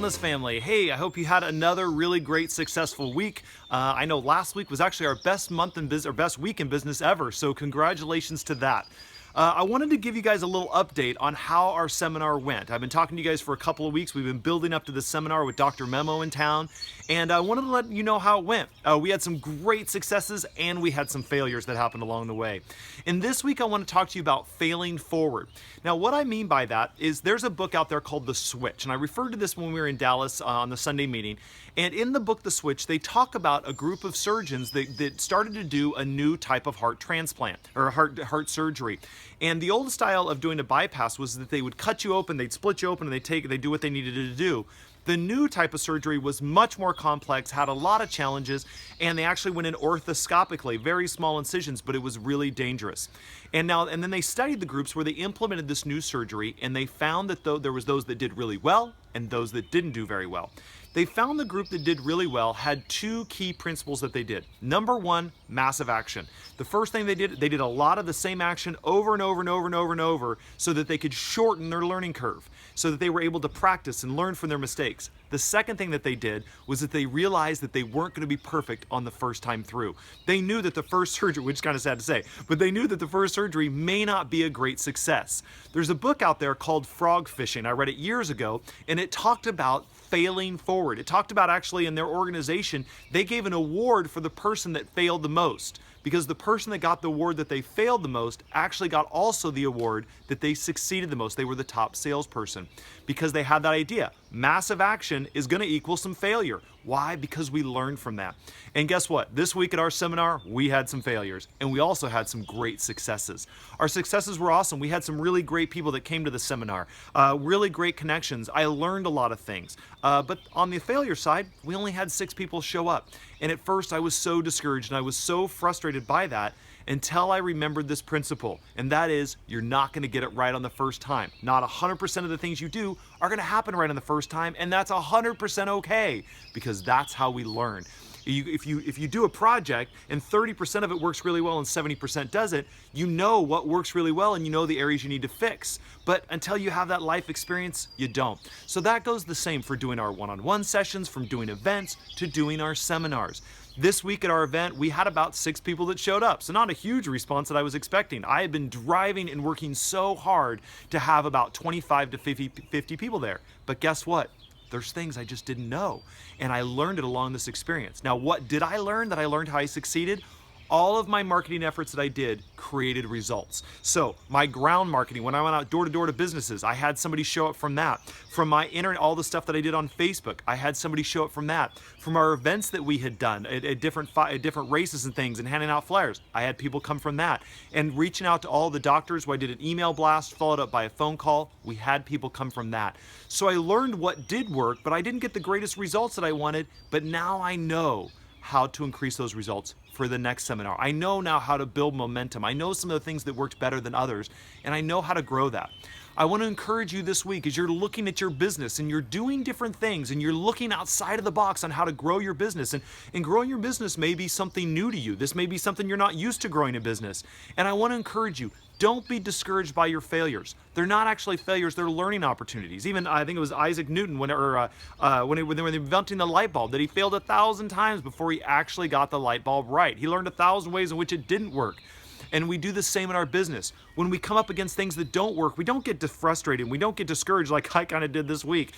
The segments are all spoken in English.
Wellness family. Hey, I hope you had another really great, successful week. I know last week was actually our best month in business, or best week in business ever, so congratulations to that. I wanted to give you guys a little update on how our seminar went. I've been talking to you guys for a couple of weeks. We've been building up to the seminar with Dr. Memo in town, and I wanted to let you know how it went. We had some great successes, and we had some failures that happened along the way. And this week, I want to talk to you about failing forward. Now, what I mean by that is there's a book out there called The Switch, and I referred to this when we were in Dallas on the Sunday meeting. And in the book, The Switch, they talk about a group of surgeons that started to do a new type of heart transplant or heart surgery. And the old style of doing a bypass was that they would cut you open, they'd split you open, and they'd do what they needed to do. The new type of surgery was much more complex, had a lot of challenges, and they actually went in orthoscopically, very small incisions, but it was really dangerous. And then they studied the groups where they implemented this new surgery, and they found that there was those that did really well and those that didn't do very well. They found the group that did really well had two key principles that they did. Number one, massive action. The first thing they did a lot of the same action over and over and over and over and over so that they could shorten their learning curve, so that they were able to practice and learn from their mistakes. The second thing that they did was that they realized that they weren't going to be perfect on the first time through. They knew that the first surgery, which is kind of sad to say, but they knew that the first surgery may not be a great success. There's a book out there called Frog Fishing. I read it years ago, and it talked about failing forward. It talked about actually in their organization, they gave an award for the person that failed the most, because the person that got the award that they failed the most actually got also the award that they succeeded the most. They were the top salesperson because they had that idea. Massive action is going to equal some failure. Why? Because we learned from that. And guess what? This week at our seminar, we had some failures, and we also had some great successes. Our successes were awesome. We had some really great people that came to the seminar, really great connections. I learned a lot of things. But on the failure side, we only had 6 people show up. And at first, I was so discouraged, and I was so frustrated by that until I remembered this principle, and that is you're not going to get it right on the first time. Not 100% of the things you do are going to happen right on the first time, and that's 100% okay, because that's how we learn. If you do a project and 30% of it works really well and 70% doesn't, you know what works really well and you know the areas you need to fix. But until you have that life experience, you don't. So that goes the same for doing our one-on-one sessions, from doing events to doing our seminars. This week at our event, we had about 6 people that showed up, so not a huge response that I was expecting. I had been driving and working so hard to have about 25 to 50 people there. But guess what? There's things I just didn't know, and I learned it along this experience. Now, what did I learn that I learned how I succeeded? All of my marketing efforts that I did created results. So my ground marketing, when I went out door to door to businesses, I had somebody show up from that. From my internet, all the stuff that I did on Facebook, I had somebody show up from that. From our events that we had done at different races and things and handing out flyers, I had people come from that. And reaching out to all the doctors, where I did an email blast followed up by a phone call, we had people come from that. So I learned what did work, but I didn't get the greatest results that I wanted, but now I know how to increase those results for the next seminar. I know now how to build momentum. I know some of the things that worked better than others, and I know how to grow that. I want to encourage you this week as you're looking at your business and you're doing different things and you're looking outside of the box on how to grow your business. And growing your business may be something new to you. This may be something you're not used to growing a business. And I want to encourage you, don't be discouraged by your failures. They're not actually failures, they're learning opportunities. Even I think it was Isaac Newton when they were inventing the light bulb, that he failed 1,000 times before he actually got the light bulb right. He learned 1,000 ways in which it didn't work. And we do the same in our business. When we come up against things that don't work, we don't get frustrated, we don't get discouraged like I kind of did this week.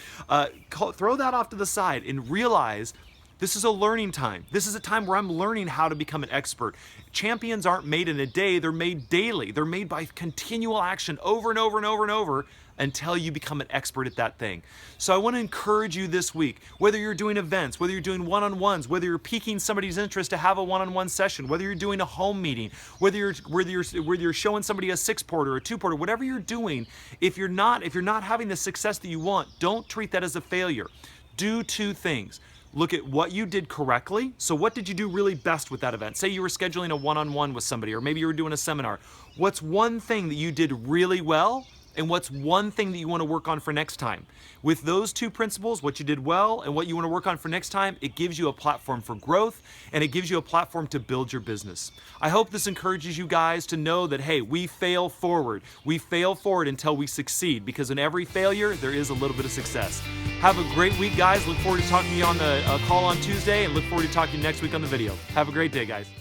Throw that off to the side and realize this is a learning time. This is a time where I'm learning how to become an expert. Champions aren't made in a day, they're made daily. They're made by continual action over and over and over and over until you become an expert at that thing. So I want to encourage you this week, whether you're doing events, whether you're doing one-on-ones, whether you're piquing somebody's interest to have a one-on-one session, whether you're doing a home meeting, whether you're showing somebody a 6-porter or a 2-porter, whatever you're doing, if you're not having the success that you want, don't treat that as a failure. Do 2 things. Look at what you did correctly. So what did you do really best with that event? Say you were scheduling a one-on-one with somebody, or maybe you were doing a seminar. What's one thing that you did really well? and what's one thing that you want to work on for next time. With those two principles, what you did well and what you want to work on for next time, it gives you a platform for growth, and it gives you a platform to build your business. I hope this encourages you guys to know that, hey, we fail forward. We fail forward until we succeed, because in every failure, there is a little bit of success. Have a great week, guys. Look forward to talking to you on the call on Tuesday, and look forward to talking next week on the video. Have a great day, guys.